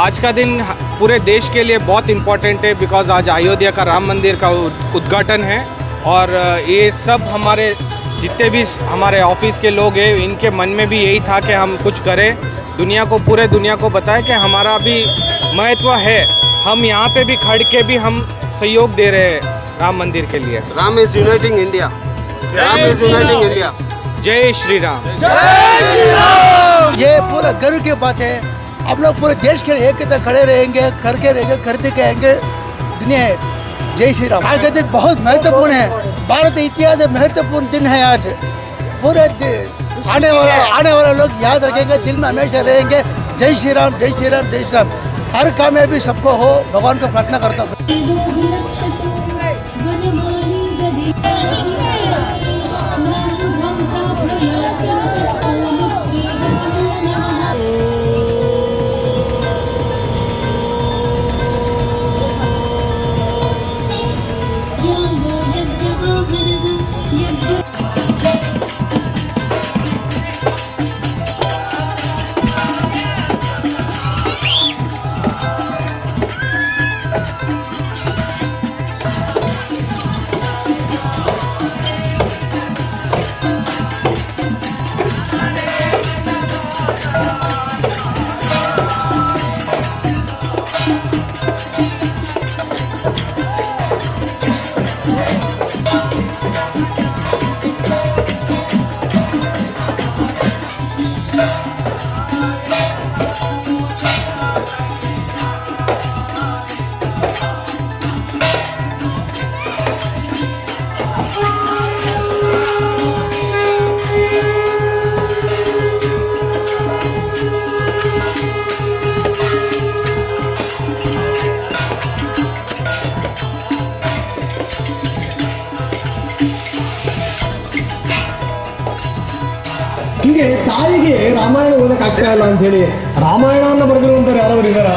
आज का दिन पूरे देश के लिए बहुत इम्पोर्टेंट है, बिकॉज आज अयोध्या का राम मंदिर का उद्घाटन है। और ये सब हमारे जितने भी हमारे ऑफिस के लोग हैं, इनके मन में भी यही था कि हम कुछ करें, दुनिया को, पूरे दुनिया को बताएं कि हमारा भी महत्व है। हम यहाँ पे भी खड़ के भी हम सहयोग दे रहे हैं राम मंदिर के लिए। Ram is uniting India. Ram is uniting India. जय श्री राम। जय श्री राम। ये पूरा गर्व की बात है। आप लोग पूरे देश के एक तरह खड़े रहेंगे, करके रहेंगे, करते रहेंगे दुनिया। जय श्री राम। आज का दिन बहुत महत्वपूर्ण है, भारत इतिहास में महत्वपूर्ण दिन है आज। पूरे आने वाला लोग याद रखेंगे, दिल में हमेशा रहेंगे। जय श्री राम, जय श्री राम, जय श्री राम। हर कामयाबी सबको हो, भगवान को प्रार्थना करता हूँ। ಹಿಂಗೆ ತಾಯಿಗೆ ರಾಮಾಯಣ ಓದಕ್ಕೆ ಆಗ್ತಾ ಇಲ್ಲ ಅಂತ ಹೇಳಿ ರಾಮಾಯಣವನ್ನು ಬರೆದಿರುವಂತವ್ರು ಯಾರಾದ್ರೂ ಇದ್ದಾರಾ?